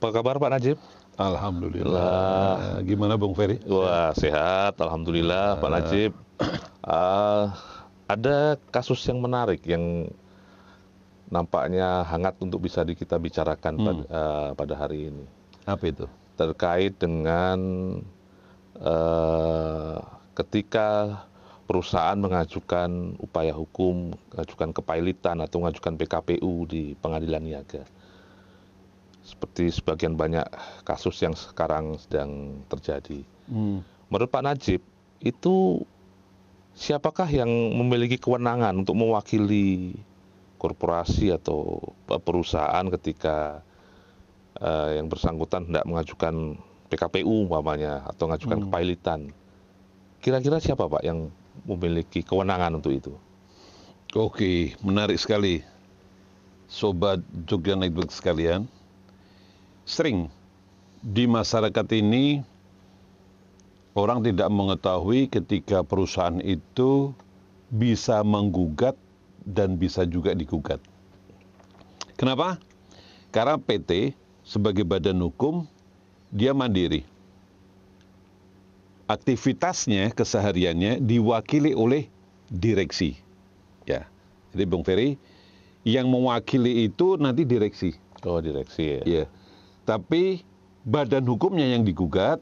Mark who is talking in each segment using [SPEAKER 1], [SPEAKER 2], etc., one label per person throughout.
[SPEAKER 1] Apa kabar Pak Najib?
[SPEAKER 2] Alhamdulillah. Gimana Bung Ferry?
[SPEAKER 1] Wah, sehat, alhamdulillah Pak Najib. Ada kasus yang menarik yang nampaknya hangat untuk bisa kita bicarakan pada hari ini.
[SPEAKER 2] Apa itu?
[SPEAKER 1] Terkait dengan ketika perusahaan mengajukan upaya hukum, mengajukan kepailitan atau mengajukan PKPU di Pengadilan Niaga. Seperti sebagian banyak kasus yang sekarang sedang terjadi. Menurut Pak Najib, itu siapakah yang memiliki kewenangan untuk mewakili korporasi atau perusahaan ketika yang bersangkutan hendak mengajukan PKPU umpamanya atau mengajukan kepailitan? Kira-kira siapa Pak yang memiliki kewenangan untuk itu?
[SPEAKER 2] Oke, menarik sekali. Sobat Jogja Network sekalian. Sering di masyarakat ini orang tidak mengetahui ketika perusahaan itu bisa menggugat dan bisa juga digugat. Kenapa? Karena PT sebagai badan hukum dia mandiri. Aktivitasnya, kesehariannya diwakili oleh direksi. Ya. Jadi Bung Ferry, yang mewakili itu nanti direksi.
[SPEAKER 1] Oh, direksi ya.
[SPEAKER 2] Ya. Tapi badan hukumnya yang digugat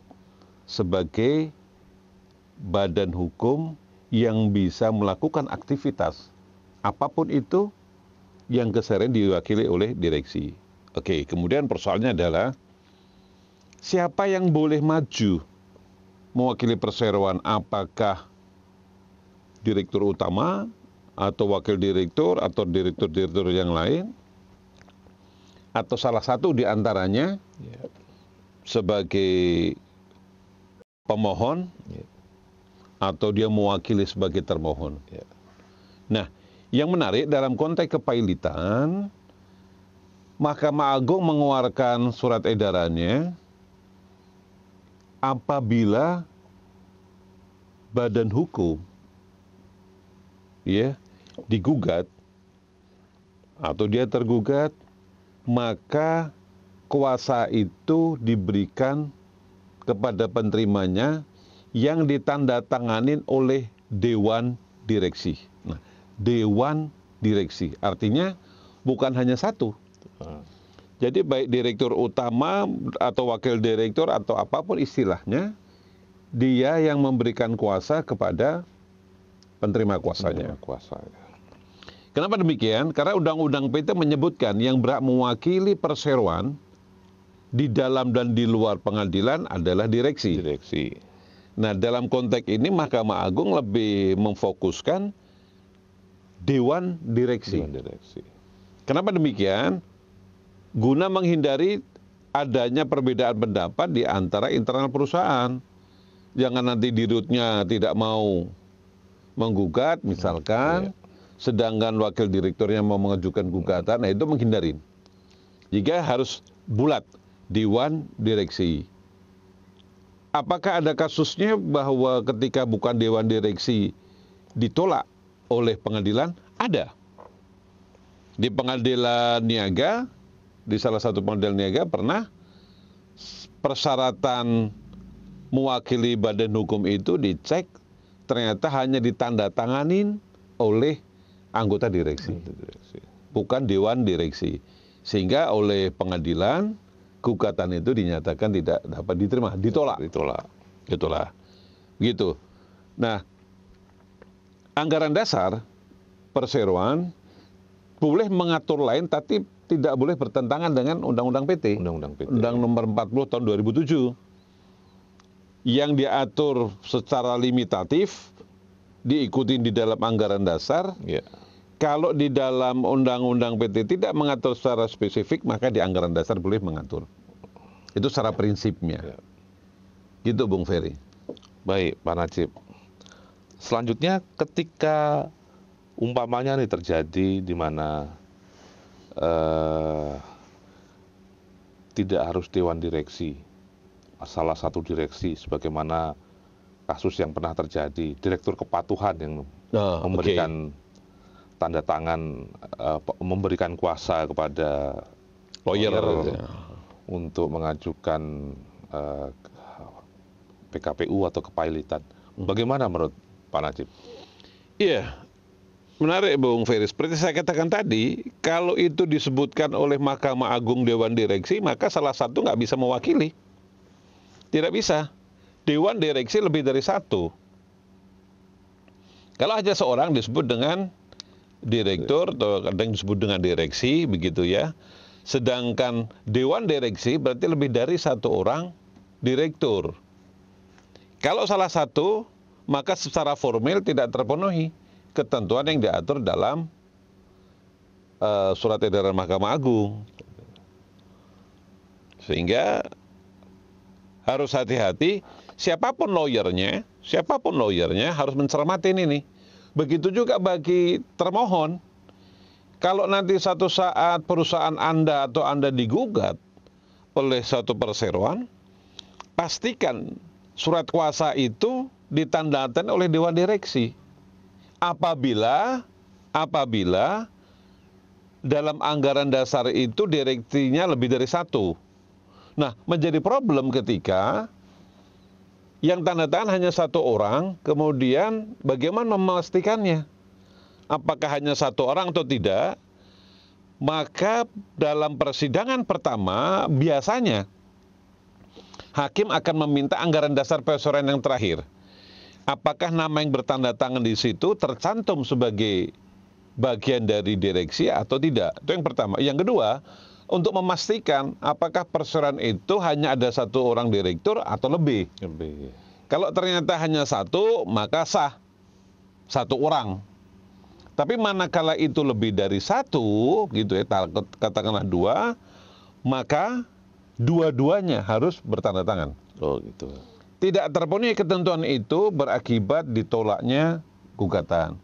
[SPEAKER 2] sebagai badan hukum yang bisa melakukan aktivitas apapun itu yang keseharian diwakili oleh direksi. Oke, kemudian persoalannya adalah siapa yang boleh maju mewakili perseroan, apakah direktur utama atau wakil direktur atau direktur-direktur yang lain, atau salah satu di antaranya sebagai pemohon atau dia mewakili sebagai termohon. Nah, yang menarik dalam konteks kepailitan, Mahkamah Agung mengeluarkan surat edarannya apabila badan hukum digugat atau dia tergugat, maka kuasa itu diberikan kepada penerimanya yang ditandatanganin oleh Dewan Direksi. Nah, Dewan Direksi artinya bukan hanya satu. Jadi baik direktur utama atau wakil direktur atau apapun istilahnya, dia yang memberikan kuasa kepada penerima kuasanya. Kenapa demikian? Karena Undang-Undang PT menyebutkan yang berhak mewakili perseroan di dalam dan di luar pengadilan adalah direksi. Nah, dalam konteks ini Mahkamah Agung lebih memfokuskan Dewan Direksi. Kenapa demikian? Guna menghindari adanya perbedaan pendapat di antara internal perusahaan. Jangan nanti dirutnya tidak mau menggugat misalkan, sedangkan wakil direkturnya mau mengajukan gugatan, nah itu menghindarin. Jika harus bulat, Dewan Direksi. Apakah ada kasusnya bahwa ketika bukan Dewan Direksi ditolak oleh pengadilan? Ada. Di Pengadilan Niaga, di salah satu pengadilan niaga pernah persyaratan mewakili badan hukum itu dicek, ternyata hanya ditandatanganin oleh anggota direksi, bukan Dewan Direksi. Sehingga oleh pengadilan, gugatan itu dinyatakan tidak dapat diterima, ditolak. Gitu. Nah, anggaran dasar perseroan boleh mengatur lain, tapi tidak boleh bertentangan dengan Undang-Undang PT. Undang Nomor 40 tahun 2007. Yang diatur secara limitatif, diikuti di dalam anggaran dasar. Kalau di dalam Undang-Undang PT tidak mengatur secara spesifik, maka di anggaran dasar boleh mengatur. Itu secara prinsipnya. Gitu Bung Ferry.
[SPEAKER 1] Baik Pak Najib. Selanjutnya ketika umpamanya nih terjadi di mana tidak harus Dewan Direksi, salah satu direksi sebagaimana kasus yang pernah terjadi, direktur kepatuhan yang memberikan tanda tangan, memberikan kuasa kepada
[SPEAKER 2] lawyer
[SPEAKER 1] untuk mengajukan PKPU atau kepailitan. Bagaimana menurut Pak Najib?
[SPEAKER 2] Iya, menarik Bung Ferry. Seperti saya katakan tadi, kalau itu disebutkan oleh Mahkamah Agung Dewan Direksi, maka salah satu nggak bisa mewakili. Tidak bisa. Dewan Direksi lebih dari satu. Kalau hanya seorang disebut dengan direktur atau kadang disebut dengan direksi, begitu ya. Sedangkan Dewan Direksi berarti lebih dari satu orang direktur. Kalau salah satu, maka secara formal tidak terpenuhi ketentuan yang diatur dalam surat edaran Mahkamah Agung. Sehingga harus hati-hati, siapapun lawyernya harus mencermati ini. Begitu juga bagi termohon. Kalau nanti satu saat perusahaan Anda atau Anda digugat oleh suatu perseroan, pastikan surat kuasa itu ditandatangani oleh Dewan Direksi. Apabila dalam anggaran dasar itu direksinya lebih dari satu. Nah, menjadi problem ketika yang tanda tangan hanya satu orang, kemudian bagaimana memastikannya? Apakah hanya satu orang atau tidak? Maka dalam persidangan pertama biasanya hakim akan meminta anggaran dasar perseroan yang terakhir. Apakah nama yang bertanda tangan di situ tercantum sebagai bagian dari direksi atau tidak? Itu yang pertama. Yang kedua, untuk memastikan apakah perseroan itu hanya ada satu orang direktur atau lebih. Kalau ternyata hanya satu, maka sah satu orang. Tapi manakala itu lebih dari satu, gitu ya, katakanlah dua, maka dua-duanya harus bertanda tangan.
[SPEAKER 1] Oh gitu.
[SPEAKER 2] Tidak terpenuhi ketentuan itu berakibat ditolaknya gugatan.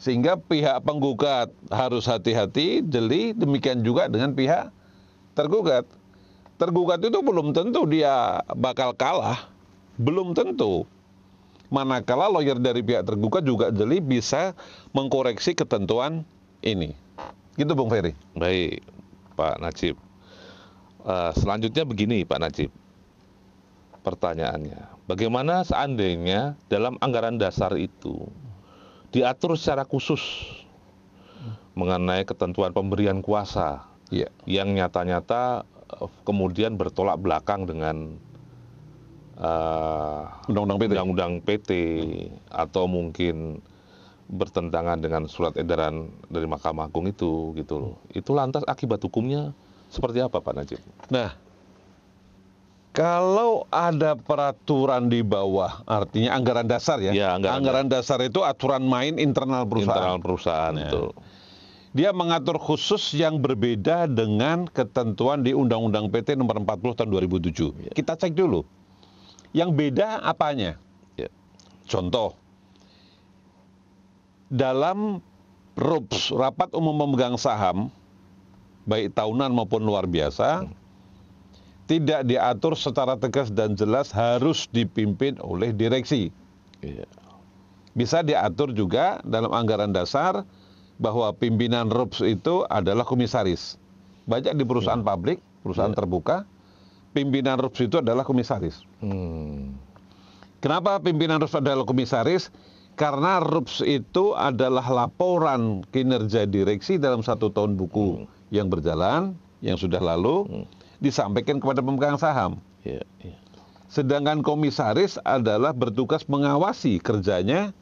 [SPEAKER 2] Sehingga pihak penggugat harus hati-hati, jeli, demikian juga dengan pihak tergugat. Tergugat itu belum tentu dia bakal kalah, belum tentu. Manakala lawyer dari pihak tergugat juga jeli bisa mengkoreksi ketentuan ini. Gitu Bung Ferry.
[SPEAKER 1] Baik, Pak Najib. Selanjutnya begini Pak Najib. Pertanyaannya, bagaimana seandainya dalam anggaran dasar itu diatur secara khusus mengenai ketentuan pemberian kuasa yang nyata-nyata kemudian bertolak belakang dengan undang-undang PT atau mungkin bertentangan dengan surat edaran dari Mahkamah Agung itu, gitu loh. Itu lantas akibat hukumnya seperti apa Pak Najib?
[SPEAKER 2] Nah, kalau ada peraturan di bawah, artinya anggaran dasar ya. Anggaran dasar itu aturan main internal perusahaan.
[SPEAKER 1] Internal perusahaan, betul.
[SPEAKER 2] Dia mengatur khusus yang berbeda dengan ketentuan di Undang-Undang PT nomor 40 tahun 2007. Kita cek dulu. Yang beda apanya? Contoh, dalam RUPS, Rapat Umum Pemegang Saham, baik tahunan maupun luar biasa, tidak diatur secara tegas dan jelas harus dipimpin oleh direksi. Bisa diatur juga dalam anggaran dasar bahwa pimpinan RUPS itu adalah komisaris. Banyak di perusahaan publik, perusahaan terbuka, pimpinan RUPS itu adalah komisaris. Kenapa pimpinan RUPS adalah komisaris? Karena RUPS itu adalah laporan kinerja direksi dalam 1 tahun buku yang berjalan, yang sudah lalu, disampaikan kepada pemegang saham. Sedangkan komisaris adalah bertugas mengawasi kerjanya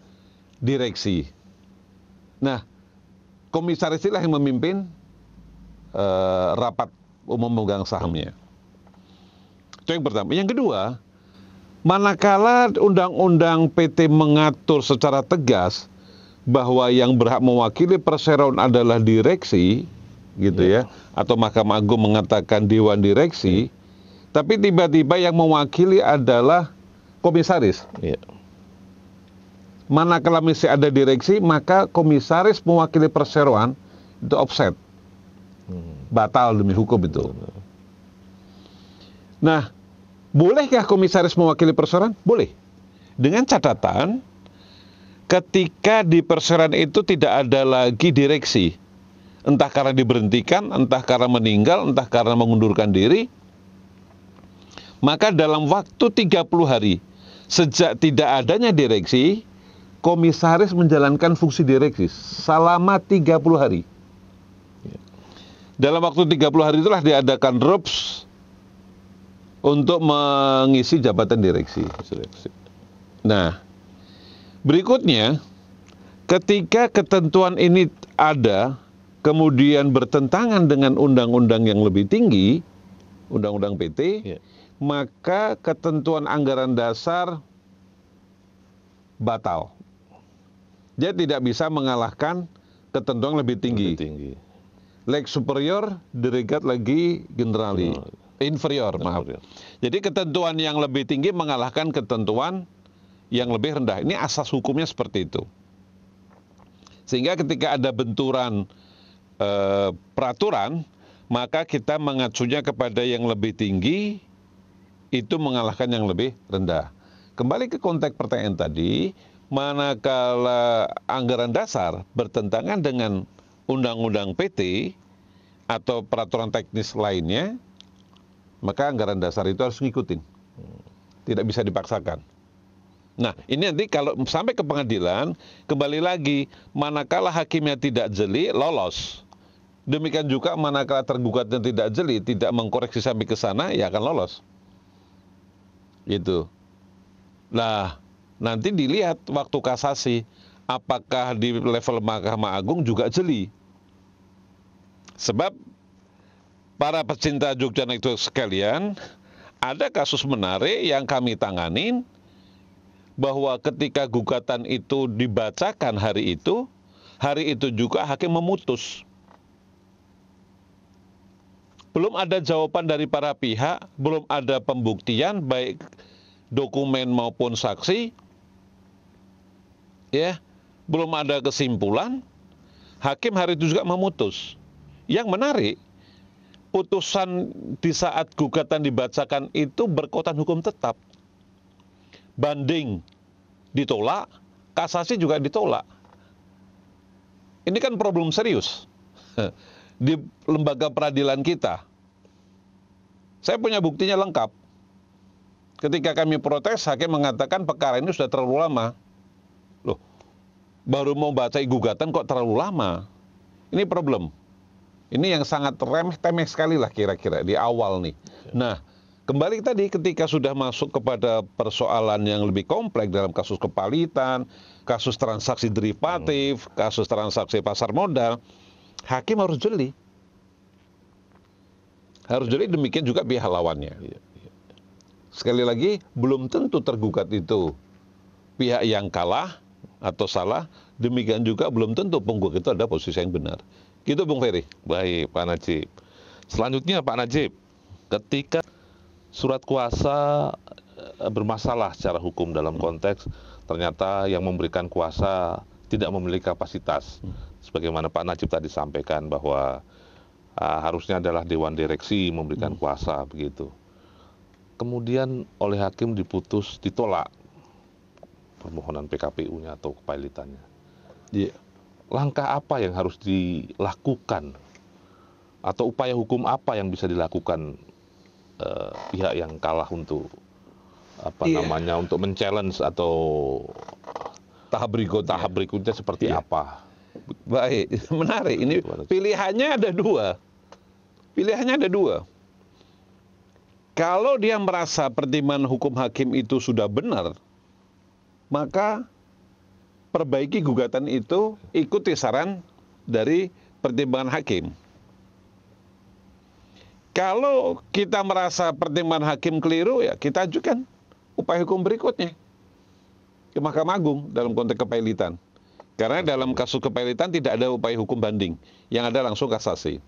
[SPEAKER 2] direksi. Nah, komisaris itulah yang memimpin rapat umum pemegang sahamnya. Itu yang pertama. Yang kedua, manakala undang-undang PT mengatur secara tegas bahwa yang berhak mewakili perseroan adalah direksi, gitu ya, atau Mahkamah Agung mengatakan dewan direksi, tapi tiba-tiba yang mewakili adalah komisaris. Manakala masih ada direksi, maka komisaris mewakili perseroan itu offset, batal demi hukum itu. Nah, bolehkah komisaris mewakili perseroan? Boleh. Dengan catatan, ketika di perseroan itu tidak ada lagi direksi, entah karena diberhentikan, entah karena meninggal, entah karena mengundurkan diri, maka dalam waktu 30 hari, sejak tidak adanya direksi, komisaris menjalankan fungsi direksi selama 30 hari. Dalam waktu 30 hari itulah diadakan RUPS untuk mengisi jabatan direksi. Nah, berikutnya, ketika ketentuan ini ada, kemudian bertentangan dengan undang-undang yang lebih tinggi, undang-undang PT, maka ketentuan anggaran dasar batal. Dia tidak bisa mengalahkan ketentuan lebih tinggi. Lex superior, delegat lagi generali. Inferior, maaf. Jadi ketentuan yang lebih tinggi mengalahkan ketentuan yang lebih rendah. Ini asas hukumnya seperti itu. Sehingga ketika ada benturan peraturan, maka kita mengacunya kepada yang lebih tinggi, itu mengalahkan yang lebih rendah. Kembali ke konteks pertanyaan tadi, manakala anggaran dasar bertentangan dengan undang-undang PT atau peraturan teknis lainnya, maka anggaran dasar itu harus ngikutin. Tidak bisa dipaksakan. Nah, ini nanti kalau sampai ke pengadilan, kembali lagi, manakala hakimnya tidak jeli, lolos. Demikian juga manakala tergugatnya tidak jeli, tidak mengkoreksi sampai ke sana, ya akan lolos. Gitu. Nah, nanti dilihat waktu kasasi, apakah di level Mahkamah Agung juga jeli. Sebab para pecinta Jogja Network sekalian, ada kasus menarik yang kami tanganin, bahwa ketika gugatan itu dibacakan hari itu juga hakim memutus. Belum ada jawaban dari para pihak, belum ada pembuktian, baik dokumen maupun saksi, ya, belum ada kesimpulan, hakim hari itu juga memutus. Yang menarik, putusan di saat gugatan dibacakan itu berkekuatan hukum tetap. Banding ditolak, kasasi juga ditolak. Ini kan problem serius di lembaga peradilan kita. Saya punya buktinya lengkap. Ketika kami protes, hakim mengatakan perkara ini sudah terlalu lama. Loh, baru mau baca gugatan kok terlalu lama? Ini problem. Ini yang sangat remeh-temeh sekali lah kira-kira di awal nih. Nah, kembali tadi ketika sudah masuk kepada persoalan yang lebih kompleks dalam kasus kepalitan, kasus transaksi derivatif, kasus transaksi pasar modal, hakim harus jeli. Harus jeli, demikian juga pihak lawannya. Sekali lagi, belum tentu tergugat itu pihak yang kalah atau salah, demikian juga belum tentu penggugat itu ada posisi yang benar. Gitu Bung Ferry.
[SPEAKER 1] Baik Pak Najib. Selanjutnya Pak Najib, ketika surat kuasa bermasalah secara hukum dalam konteks ternyata yang memberikan kuasa tidak memiliki kapasitas. Sebagaimana Pak Najib tadi sampaikan bahwa harusnya adalah Dewan Direksi memberikan kuasa begitu. Kemudian oleh hakim diputus ditolak permohonan PKPU-nya atau kepailitannya. Langkah apa yang harus dilakukan atau upaya hukum apa yang bisa dilakukan pihak yang kalah untuk untuk men-challenge atau tahap berikutnya seperti apa?
[SPEAKER 2] Baik, menarik. Ini pilihannya ada dua. Kalau dia merasa pertimbangan hukum hakim itu sudah benar, maka perbaiki gugatan itu, ikuti saran dari pertimbangan hakim. Kalau kita merasa pertimbangan hakim keliru, ya kita ajukan upaya hukum berikutnya ke Mahkamah Agung dalam konteks kepailitan. Karena dalam kasus kepailitan tidak ada upaya hukum banding, yang ada langsung kasasi.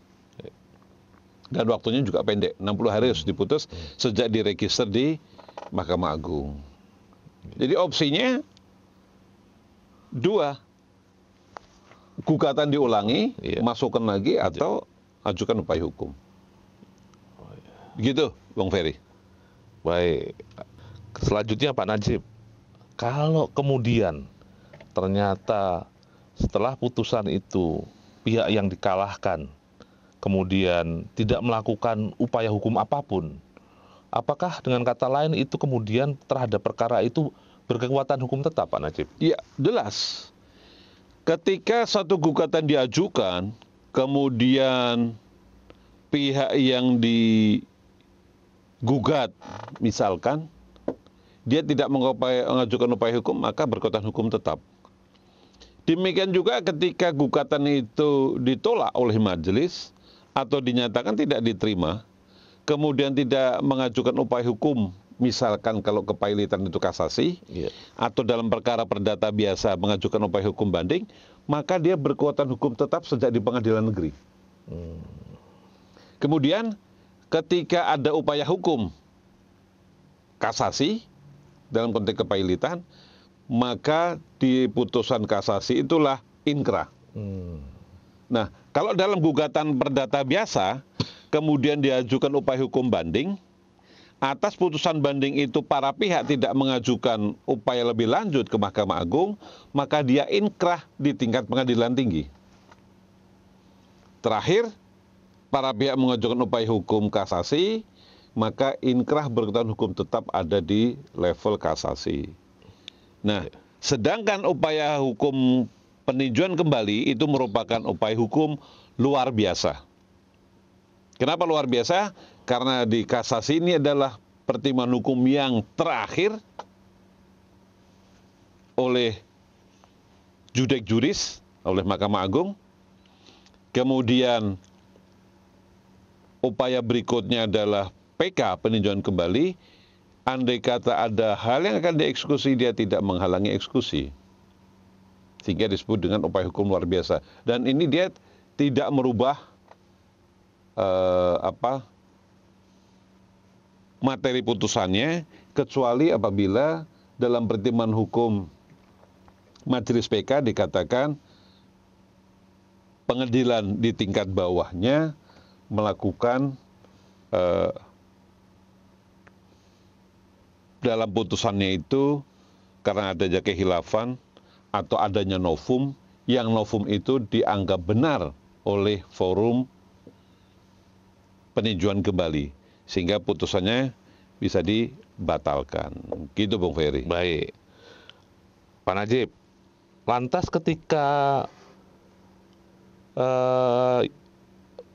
[SPEAKER 2] Dan waktunya juga pendek, 60 hari harus diputus sejak diregister di Mahkamah Agung. Jadi opsinya dua, gugatan diulangi, masukkan lagi, atau ajukan upaya hukum. Begitu, Bung Ferry.
[SPEAKER 1] Baik. Selanjutnya Pak Najib, Kalau kemudian ternyata setelah putusan itu pihak yang dikalahkan kemudian tidak melakukan upaya hukum apapun, apakah dengan kata lain itu kemudian terhadap perkara itu berkekuatan hukum tetap, Pak Najib?
[SPEAKER 2] Ya, jelas. Ketika satu gugatan diajukan, kemudian pihak yang digugat, misalkan, dia tidak mengajukan upaya hukum, maka berkekuatan hukum tetap. Demikian juga ketika gugatan itu ditolak oleh majelis atau dinyatakan tidak diterima, kemudian tidak mengajukan upaya hukum, misalkan kalau kepailitan itu kasasi, atau dalam perkara perdata biasa mengajukan upaya hukum banding, maka dia berkekuatan hukum tetap sejak di pengadilan negeri. Kemudian ketika ada upaya hukum kasasi dalam konteks kepailitan, maka di putusan kasasi itulah inkrah. Nah, kalau dalam gugatan perdata biasa, kemudian diajukan upaya hukum banding, atas putusan banding itu para pihak tidak mengajukan upaya lebih lanjut ke Mahkamah Agung, maka dia inkrah di tingkat pengadilan tinggi. Terakhir, para pihak mengajukan upaya hukum kasasi, maka inkrah berkekuatan hukum tetap ada di level kasasi. Nah, sedangkan upaya hukum peninjauan kembali itu merupakan upaya hukum luar biasa. Kenapa luar biasa? Karena di kasasi ini adalah pertimbangan hukum yang terakhir oleh judek juris, oleh Mahkamah Agung. Kemudian upaya berikutnya adalah PK, peninjauan kembali. Andai kata ada hal yang akan dieksekusi, dia tidak menghalangi eksekusi. Sehingga disebut dengan upaya hukum luar biasa. Dan ini dia tidak merubah materi putusannya, kecuali apabila dalam pertimbangan hukum majelis PK dikatakan pengadilan di tingkat bawahnya melakukan dalam putusannya itu karena adanya kehilafan atau adanya novum, yang novum itu dianggap benar oleh forum peninjauan kembali, sehingga putusannya bisa dibatalkan. Gitu Bung Ferry.
[SPEAKER 1] Baik. Pak Najib, lantas ketika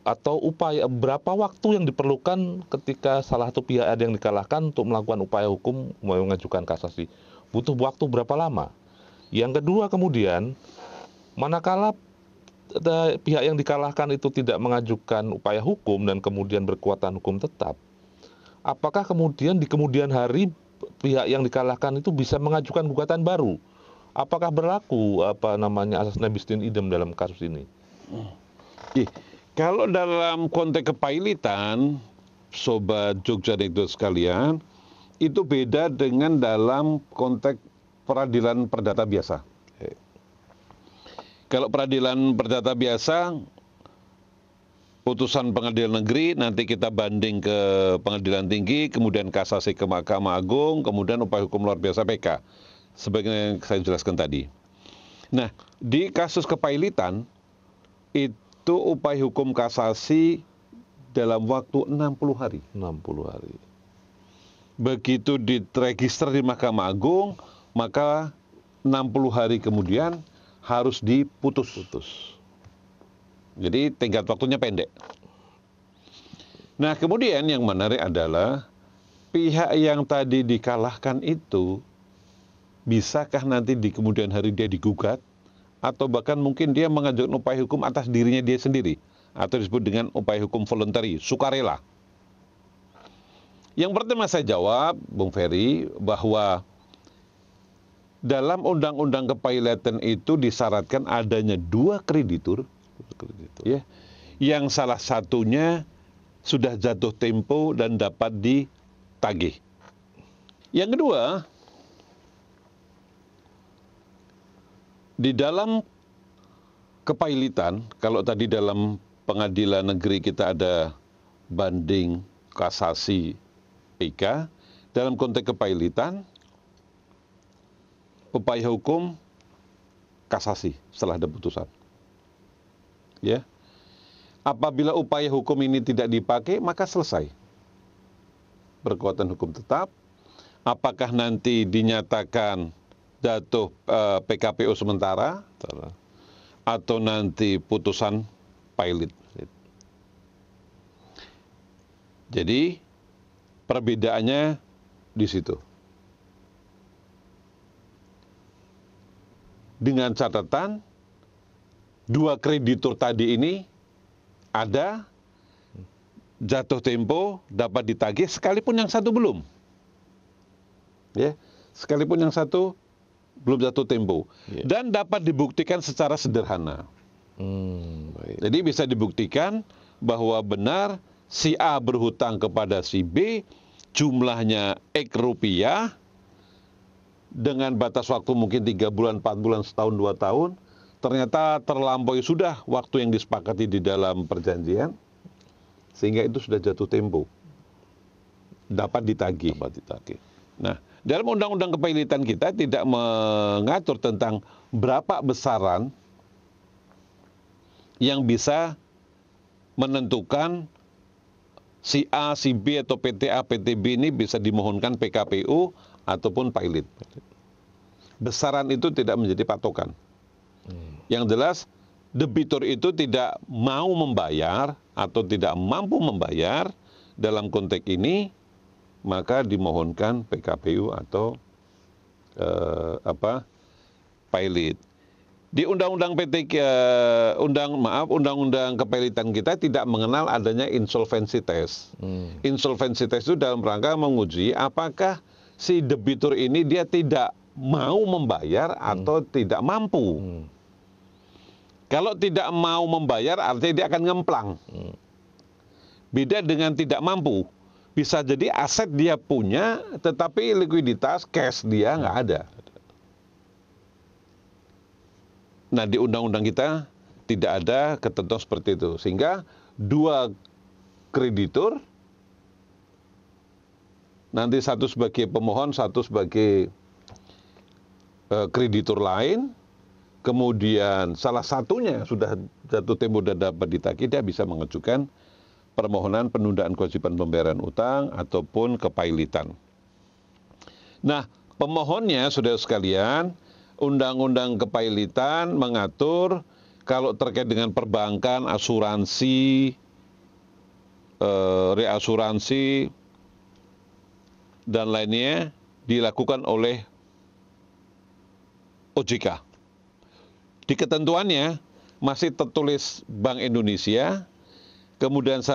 [SPEAKER 1] atau upaya berapa waktu yang diperlukan ketika salah satu pihak ada yang dikalahkan untuk melakukan upaya hukum mengajukan kasasi? Butuh waktu berapa lama? Yang kedua kemudian, manakala pihak yang dikalahkan itu tidak mengajukan upaya hukum dan kemudian berkekuatan hukum tetap, apakah kemudian di kemudian hari pihak yang dikalahkan itu bisa mengajukan gugatan baru? Apakah berlaku asas nebis in idem dalam kasus ini?
[SPEAKER 2] Kalau dalam konteks kepailitan, Sobat Jogja Dekdo sekalian, itu beda dengan dalam konteks peradilan perdata biasa. Kalau peradilan perdata biasa, putusan pengadilan negeri, nanti kita banding ke pengadilan tinggi, kemudian kasasi ke Mahkamah Agung, kemudian upaya hukum luar biasa PK. Sebagaimana yang saya jelaskan tadi. Nah, di kasus kepailitan, itu upaya hukum kasasi dalam waktu 60 hari.
[SPEAKER 1] 60 hari.
[SPEAKER 2] Begitu diregister di Mahkamah Agung, maka 60 hari kemudian harus diputus. Jadi tingkat waktunya pendek. Nah, kemudian yang menarik adalah pihak yang tadi dikalahkan itu bisakah nanti di kemudian hari dia digugat, atau bahkan mungkin dia mengajukan upaya hukum atas dirinya dia sendiri, atau disebut dengan upaya hukum voluntary, sukarela. Yang pertama saya jawab, Bung Ferry, bahwa dalam undang-undang kepailitan itu disyaratkan adanya dua kreditur, ya, yang salah satunya sudah jatuh tempo dan dapat ditagih. Yang kedua, di dalam kepailitan, kalau tadi dalam pengadilan negeri kita ada banding, kasasi, PK, dalam konteks kepailitan, upaya hukum kasasi setelah ada putusan. Ya. Apabila upaya hukum ini tidak dipakai, maka selesai. Berkekuatan hukum tetap. Apakah nanti dinyatakan jatuh PKPU sementara atau nanti putusan pilot. Jadi perbedaannya di situ. Dengan catatan dua kreditur tadi ini ada jatuh tempo dapat ditagih sekalipun yang satu belum. Ya, sekalipun yang satu belum jatuh tempo. Dan dapat dibuktikan secara sederhana.
[SPEAKER 1] Baik.
[SPEAKER 2] Jadi bisa dibuktikan bahwa benar si A berhutang kepada si B jumlahnya X rupiah dengan batas waktu mungkin 3 bulan, 4 bulan, setahun, 2 tahun. Ternyata terlampaui sudah waktu yang disepakati di dalam perjanjian, sehingga itu sudah jatuh tempo. Dapat ditagih. Nah, dalam undang-undang kepailitan kita tidak mengatur tentang berapa besaran yang bisa menentukan si A, si B atau PT A, PT B ini bisa dimohonkan PKPU ataupun pilot. Besaran itu tidak menjadi patokan. Yang jelas, debitur itu tidak mau membayar atau tidak mampu membayar dalam konteks ini, maka dimohonkan PKPU atau pilot. Di Undang-Undang Undang-Undang Kepailitan kita tidak mengenal adanya insolvency test. Insolvency test itu dalam rangka menguji apakah si debitur ini dia tidak mau membayar atau tidak mampu. Kalau tidak mau membayar artinya dia akan ngemplang. Beda dengan tidak mampu. Bisa jadi aset dia punya tetapi likuiditas cash dia nggak ada. Nah, di undang-undang kita tidak ada ketentuan seperti itu. Sehingga dua kreditur, nanti satu sebagai pemohon, satu sebagai kreditur lain, kemudian salah satunya sudah jatuh tempo dan dapat ditagih, dia bisa mengajukan permohonan penundaan kewajiban pembayaran utang ataupun kepailitan. Nah, pemohonnya, saudara sekalian, Undang-Undang Kepailitan mengatur kalau terkait dengan perbankan, asuransi, reasuransi, dan lainnya dilakukan oleh OJK. Di ketentuannya masih tertulis Bank Indonesia, kemudian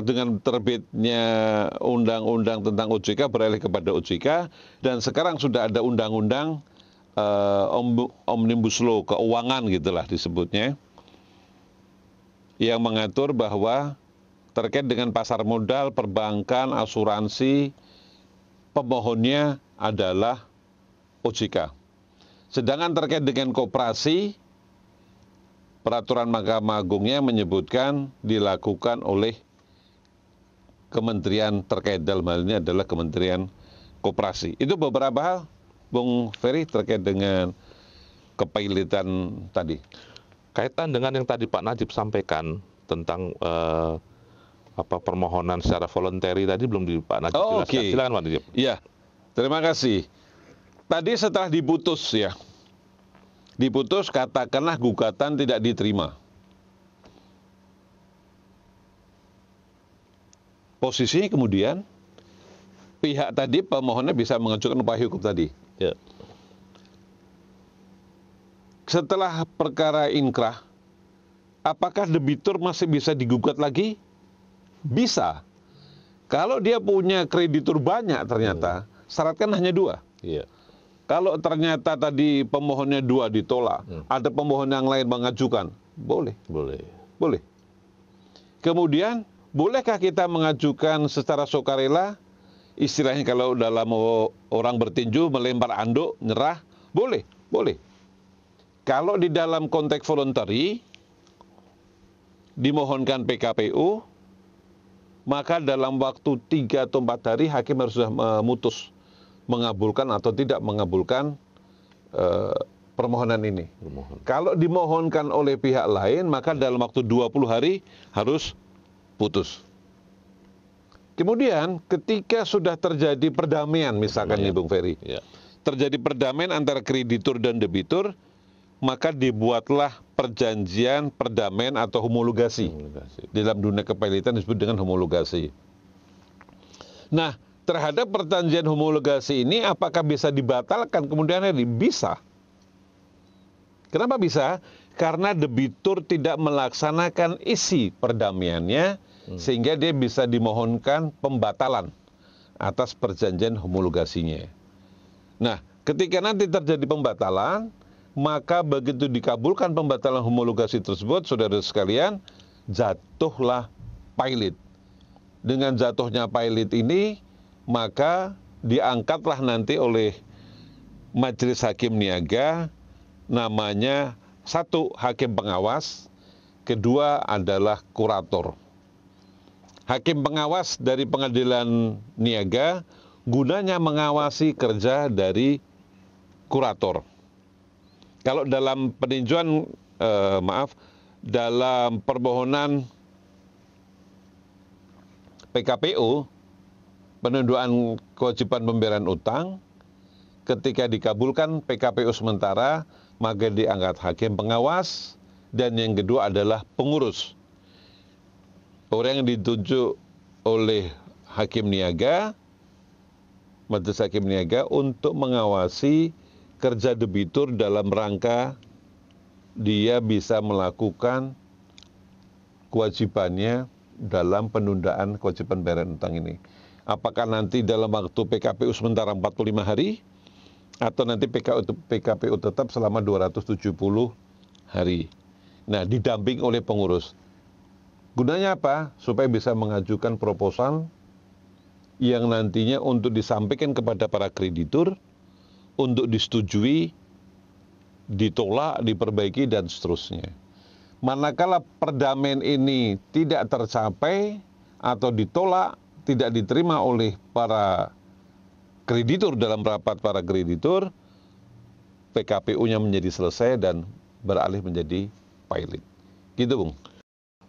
[SPEAKER 2] dengan terbitnya undang-undang tentang OJK beralih kepada OJK, dan sekarang sudah ada undang-undang Omnibus Law keuangan gitulah disebutnya, yang mengatur bahwa terkait dengan pasar modal, perbankan, asuransi, pemohonnya adalah OJK. Sedangkan terkait dengan koperasi, peraturan Mahkamah Agungnya menyebutkan dilakukan oleh kementerian terkait, dalam hal ini adalah Kementerian Koperasi. Itu beberapa hal, Bung Ferry, terkait dengan kepailitan tadi.
[SPEAKER 1] Kaitan dengan yang tadi Pak Najib sampaikan tentang permohonan secara voluntary tadi belum Pak Najib jelaskan. Silakan Pak Najib.
[SPEAKER 2] Iya, terima kasih. Tadi setelah diputus katakanlah gugatan tidak diterima. Posisinya kemudian pihak tadi pemohonnya bisa mengajukan upaya hukum tadi.
[SPEAKER 1] Ya.
[SPEAKER 2] Setelah perkara inkrah, apakah debitur masih bisa digugat lagi? Bisa. Kalau dia punya kreditur banyak ternyata, syarat kan hanya 2.
[SPEAKER 1] Iya.
[SPEAKER 2] Kalau ternyata tadi pemohonnya 2 ditolak, ada pemohon yang lain mengajukan, boleh. Boleh. Kemudian, bolehkah kita mengajukan secara sukarela? Istilahnya kalau dalam orang bertinju melempar anduk, nyerah, boleh. Kalau di dalam konteks voluntary dimohonkan PKPU, maka dalam waktu 3 atau 4 hari hakim harus sudah memutus mengabulkan atau tidak mengabulkan permohonan ini. Kalau dimohonkan oleh pihak lain, maka dalam waktu 20 hari harus putus. Kemudian ketika sudah terjadi perdamaian, misalkan nih Bung Ferry, terjadi perdamaian antara kreditur dan debitur, maka dibuatlah perjanjian perdamaian atau homologasi. Dalam dunia kepailitan disebut dengan homologasi. Nah, terhadap perjanjian homologasi ini apakah bisa dibatalkan kemudian hari? Bisa. Kenapa bisa? Karena debitur tidak melaksanakan isi perdamaiannya, sehingga dia bisa dimohonkan pembatalan atas perjanjian homologasinya. Nah, ketika nanti terjadi pembatalan, maka begitu dikabulkan pembatalan homologasi tersebut, saudara sekalian, jatuhlah pilot. Dengan jatuhnya pilot ini, maka diangkatlah nanti oleh Majelis Hakim Niaga, namanya satu, hakim pengawas, kedua adalah kurator. Hakim pengawas dari pengadilan niaga gunanya mengawasi kerja dari kurator. Kalau dalam peninjauan, dalam permohonan PKPU, penundukan kewajiban pembayaran utang, ketika dikabulkan PKPU sementara, maka diangkat hakim pengawas, dan yang kedua adalah pengurus. Orang yang ditunjuk oleh hakim niaga, Majelis Hakim Niaga, untuk mengawasi kerja debitur dalam rangka dia bisa melakukan kewajibannya dalam penundaan kewajiban pembayaran utang ini. Apakah nanti dalam waktu PKPU sementara 45 hari, atau nanti PKPU tetap selama 270 hari. Nah, didamping oleh pengurus. Gunanya apa? Supaya bisa mengajukan proposal yang nantinya untuk disampaikan kepada para kreditur, untuk disetujui, ditolak, diperbaiki, dan seterusnya. Manakala perdamaian ini tidak tercapai atau ditolak, tidak diterima oleh para kreditur dalam rapat para kreditur, PKPU-nya menjadi selesai dan beralih menjadi pilot. Gitu, Bung.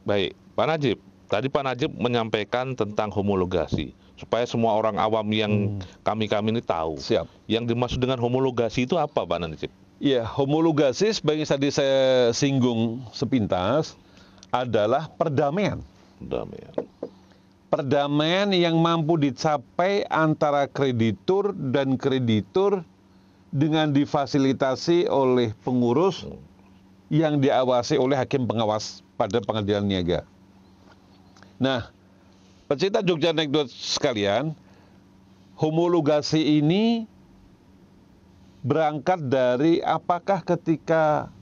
[SPEAKER 1] Baik, Pak Najib. Tadi Pak Najib menyampaikan tentang homologasi, supaya semua orang awam yang kami ini tahu.
[SPEAKER 2] Siap.
[SPEAKER 1] Yang dimaksud dengan homologasi itu apa, Pak Najib?
[SPEAKER 2] Ya, homologasi sebagai tadi saya singgung sepintas adalah perdamaian. Perdamaian yang mampu dicapai antara kreditur dan kreditur dengan difasilitasi oleh pengurus yang diawasi oleh hakim pengawas pada pengadilan niaga. Nah, pecinta Jogja Anekdot sekalian, homologasi ini berangkat dari apakah ketika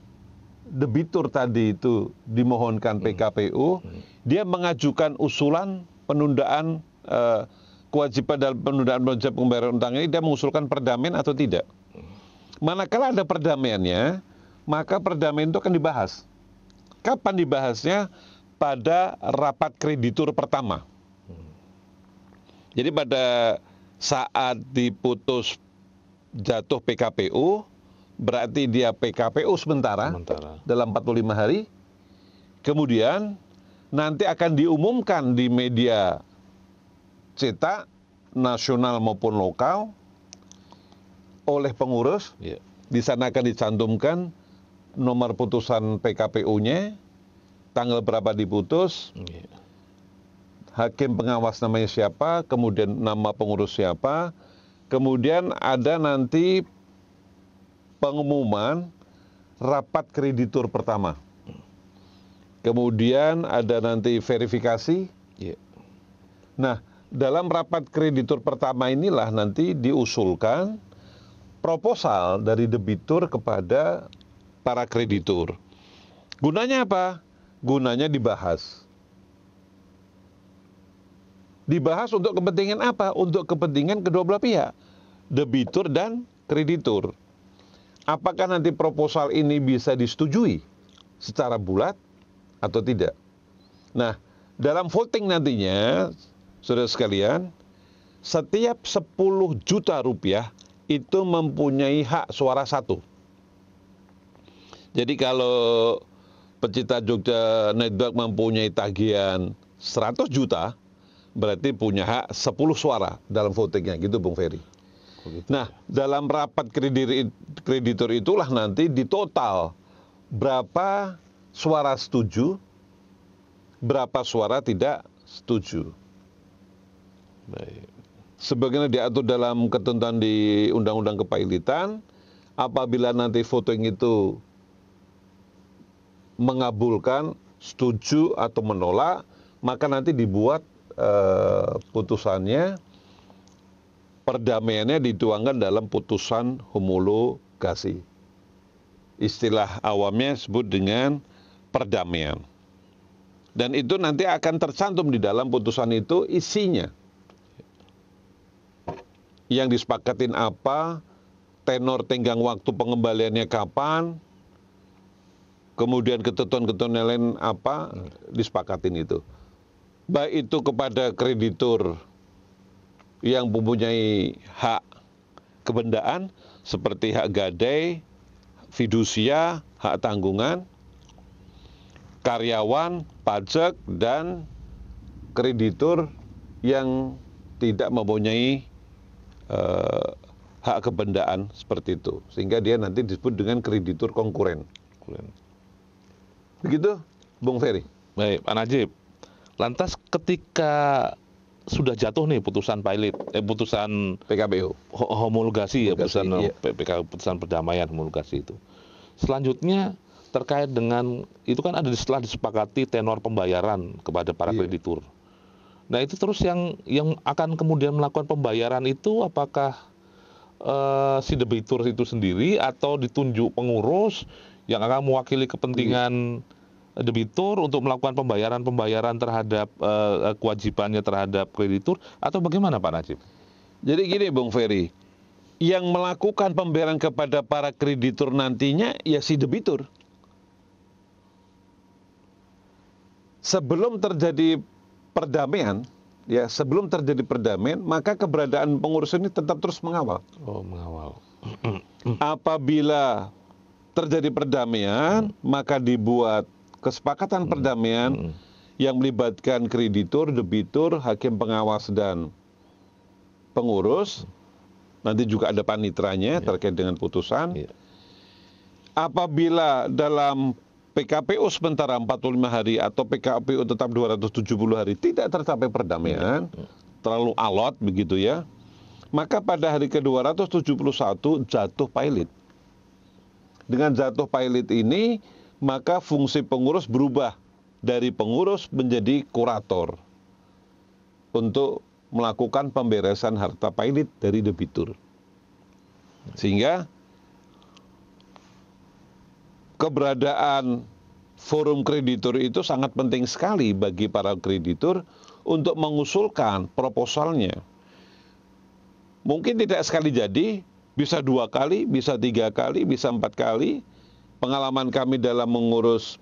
[SPEAKER 2] debitur tadi itu dimohonkan PKPU, dia mengajukan usulan penundaan kewajiban dalam penundaan pembayaran utang ini, dia mengusulkan perdamaian atau tidak. Manakala ada perdamaiannya, maka perdamaian itu akan dibahas. Kapan dibahasnya? Pada rapat kreditur pertama. Jadi pada saat diputus jatuh PKPU, berarti dia PKPU sementara. Dalam 45 hari. Kemudian nanti akan diumumkan di media cetak, nasional maupun lokal, oleh pengurus. Di sana akan dicantumkan nomor putusan PKPU-nya, tanggal berapa diputus, hakim pengawas namanya siapa, kemudian nama pengurus siapa, kemudian ada nanti pengumuman rapat kreditur pertama. Kemudian ada nanti verifikasi. Nah, dalam rapat kreditur pertama inilah nanti diusulkan proposal dari debitur kepada para kreditur. Gunanya apa? Gunanya dibahas. Dibahas untuk kepentingan apa? Untuk kepentingan kedua belah pihak, debitur dan kreditur. Apakah nanti proposal ini bisa disetujui secara bulat atau tidak? Nah, dalam voting nantinya, saudara sekalian, setiap 10 juta rupiah itu mempunyai hak suara satu. Jadi kalau pecinta Jogja Network mempunyai tagihan 100 juta, berarti punya hak 10 suara dalam votingnya, gitu Bung Ferry. Nah, dalam rapat kreditur itulah nanti di total berapa suara setuju, berapa suara tidak setuju.
[SPEAKER 1] Baik.
[SPEAKER 2] Sebagaimana diatur dalam ketentuan di Undang-Undang Kepailitan, apabila nanti voting itu mengabulkan, setuju atau menolak, maka nanti dibuat putusannya, perdamaiannya dituangkan dalam putusan homologasi. Istilah awamnya disebut dengan perdamaian. Dan itu nanti akan tercantum di dalam putusan itu isinya. Yang disepakatin apa, tenor tenggang waktu pengembaliannya kapan, kemudian ketentuan-ketentuan lain apa, disepakatin itu. Baik itu kepada kreditur yang mempunyai hak kebendaan seperti hak gadai, fidusia, hak tanggungan, karyawan, pajak, dan kreditur yang tidak mempunyai hak kebendaan seperti itu. Sehingga dia nanti disebut dengan kreditur konkuren. Begitu, Bung Ferry.
[SPEAKER 1] Baik, Pak Najib. Lantas ketika sudah jatuh nih putusan putusan
[SPEAKER 2] PKPU.
[SPEAKER 1] Homologasi ya, putusan
[SPEAKER 2] Iya.
[SPEAKER 1] putusan perdamaian homologasi itu. Selanjutnya terkait dengan itu kan ada setelah disepakati tenor pembayaran kepada para kreditur. Nah, itu terus yang akan kemudian melakukan pembayaran itu apakah si debitur itu sendiri atau ditunjuk pengurus yang akan mewakili kepentingan debitur untuk melakukan pembayaran terhadap kewajibannya terhadap kreditur, atau bagaimana Pak Najib?
[SPEAKER 2] Jadi gini Bung Ferry, yang melakukan pembayaran kepada para kreditur nantinya ya si debitur. Sebelum terjadi perdamaian, maka keberadaan pengurus ini tetap terus mengawal.
[SPEAKER 1] Oh, mengawal.
[SPEAKER 2] Apabila terjadi perdamaian, maka dibuat kesepakatan perdamaian yang melibatkan kreditur, debitur, hakim pengawas, dan pengurus. Nanti juga ada panitranya terkait dengan putusan. Apabila dalam PKPU sementara 45 hari atau PKPU tetap 270 hari tidak tercapai perdamaian, terlalu alot begitu ya, maka pada hari ke-271 jatuh pailit. Dengan jatuh pailit ini, maka fungsi pengurus berubah dari pengurus menjadi kurator untuk melakukan pemberesan harta pailit dari debitur. Sehingga keberadaan forum kreditur itu sangat penting sekali bagi para kreditur untuk mengusulkan proposalnya. Mungkin tidak sekali jadi, bisa 2 kali, bisa 3 kali, bisa 4 kali. Pengalaman kami dalam mengurus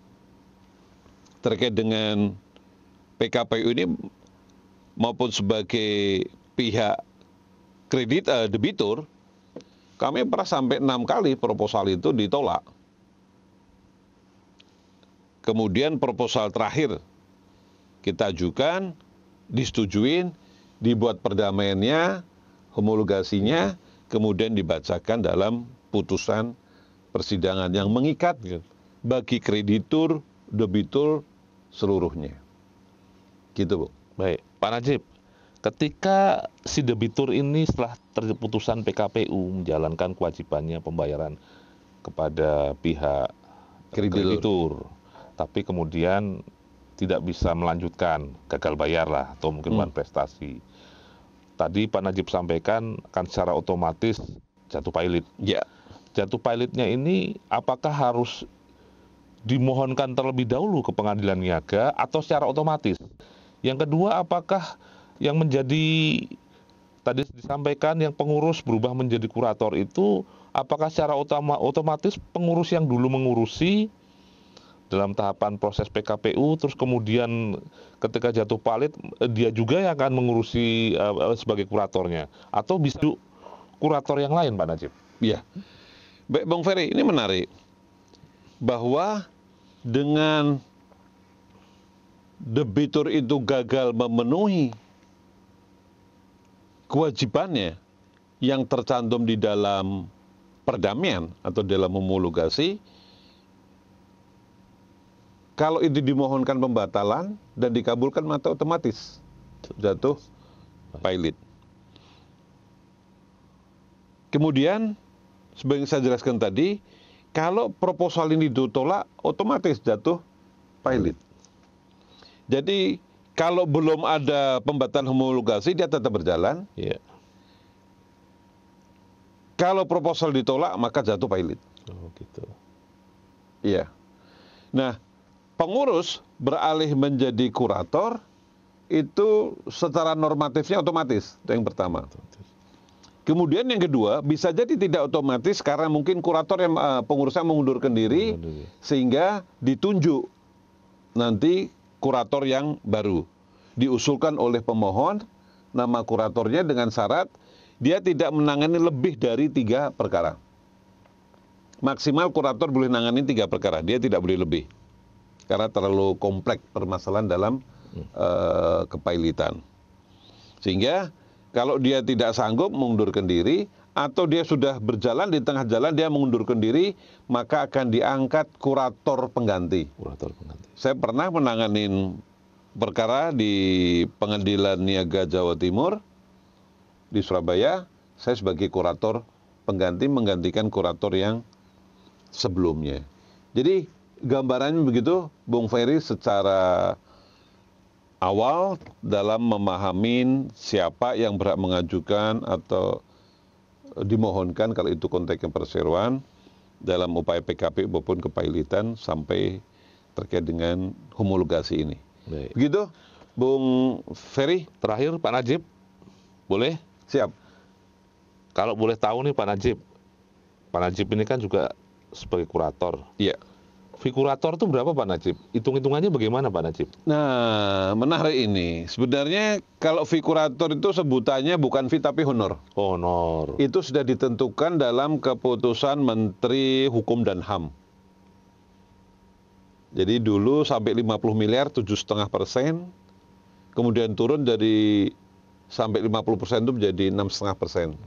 [SPEAKER 2] terkait dengan PKPU ini maupun sebagai pihak debitur, kami pernah sampai 6 kali proposal itu ditolak. Kemudian proposal terakhir kita ajukan, disetujuin, dibuat perdamaiannya, homologasinya, kemudian dibacakan dalam putusan persidangan yang mengikat bagi kreditur, debitur seluruhnya. Gitu, Bu.
[SPEAKER 1] Baik, Pak Najib. Ketika si debitur ini setelah terputusan PKPU menjalankan kewajibannya pembayaran kepada pihak kreditur, tapi kemudian tidak bisa melanjutkan, gagal bayar lah, atau mungkin bukan prestasi. Tadi Pak Najib sampaikan kan secara otomatis jatuh pailit.
[SPEAKER 2] Ya.
[SPEAKER 1] Jatuh pailitnya ini apakah harus dimohonkan terlebih dahulu ke pengadilan niaga atau secara otomatis? Yang kedua, apakah yang menjadi tadi disampaikan yang pengurus berubah menjadi kurator itu, apakah secara otomatis pengurus yang dulu mengurusi dalam tahapan proses PKPU, terus kemudian ketika jatuh pailit dia juga yang akan mengurusi sebagai kuratornya, atau bisa kurator yang lain, Pak Najib?
[SPEAKER 2] Ya, baik Bung Ferry, ini menarik. bahwa dengan debitur itu gagal memenuhi kewajibannya yang tercantum di dalam perdamaian atau dalam homologasi, kalau itu dimohonkan pembatalan dan dikabulkan, maka otomatis jatuh pilot. Kemudian, seperti yang saya jelaskan tadi, kalau proposal ini ditolak, otomatis jatuh pilot. Jadi, kalau belum ada pembatalan homologasi, dia tetap berjalan.
[SPEAKER 1] Iya.
[SPEAKER 2] Kalau proposal ditolak, maka jatuh pilot.
[SPEAKER 1] Oh, gitu.
[SPEAKER 2] Iya. Nah, pengurus beralih menjadi kurator, itu secara normatifnya otomatis. Itu yang pertama. Kemudian yang kedua, bisa jadi tidak otomatis karena mungkin kurator yang pengurusnya mengundurkan diri, sehingga ditunjuk nanti kurator yang baru. Diusulkan oleh pemohon, nama kuratornya dengan syarat dia tidak menangani lebih dari 3 perkara. Maksimal kurator boleh menangani 3 perkara, dia tidak boleh lebih. Karena terlalu kompleks permasalahan dalam kepailitan. Sehingga kalau dia tidak sanggup mengundurkan diri, atau dia sudah berjalan di tengah jalan dia mengundurkan diri, maka akan diangkat kurator pengganti.
[SPEAKER 1] Kurator pengganti.
[SPEAKER 2] Saya pernah menanganin perkara di Pengadilan Niaga Jawa Timur di Surabaya. Saya sebagai kurator pengganti menggantikan kurator yang sebelumnya. Jadi gambarannya begitu, Bung Ferry, secara awal dalam memahami siapa yang berhak mengajukan atau dimohonkan kalau itu konteksnya perseroan dalam upaya PKP maupun kepailitan sampai terkait dengan homologasi ini.
[SPEAKER 1] Baik.
[SPEAKER 2] Begitu, Bung Ferry.
[SPEAKER 1] Terakhir, Pak Najib, boleh?
[SPEAKER 2] Siap.
[SPEAKER 1] Kalau boleh tahu nih Pak Najib ini kan juga sebagai kurator.
[SPEAKER 2] Iya.
[SPEAKER 1] Fee kurator itu berapa Pak Najib? Hitung-hitungannya bagaimana Pak Najib?
[SPEAKER 2] Nah, menarik ini. Sebenarnya kalau fee kurator itu sebutannya bukan fee tapi honor.
[SPEAKER 1] Honor.
[SPEAKER 2] Itu sudah ditentukan dalam keputusan Menteri Hukum dan HAM. Jadi dulu sampai 50 miliar 7,5%, kemudian turun dari sampai 50% itu menjadi 6,5%.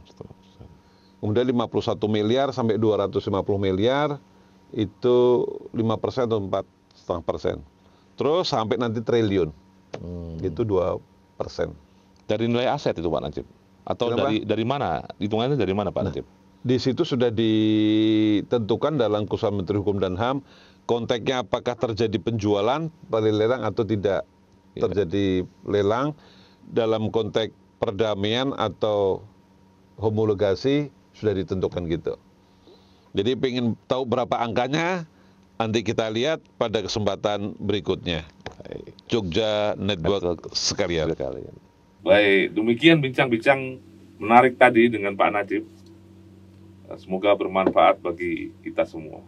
[SPEAKER 2] Kemudian 51 miliar sampai 250 miliar itu 5% atau 4,5%. Terus sampai nanti triliun, itu 2%.
[SPEAKER 1] Dari nilai aset itu Pak Najib? Atau dari mana? Hitungannya dari mana Pak Najib?
[SPEAKER 2] Di situ sudah ditentukan dalam keputusan Menteri Hukum dan HAM, konteksnya apakah terjadi penjualan pada lelang atau tidak terjadi lelang, dalam konteks perdamaian atau homologasi sudah ditentukan gitu. Jadi pengen tahu berapa angkanya, nanti kita lihat pada kesempatan berikutnya. Jogja Network sekalian.
[SPEAKER 3] Baik, demikian bincang-bincang menarik tadi dengan Pak Najib. Semoga bermanfaat bagi kita semua.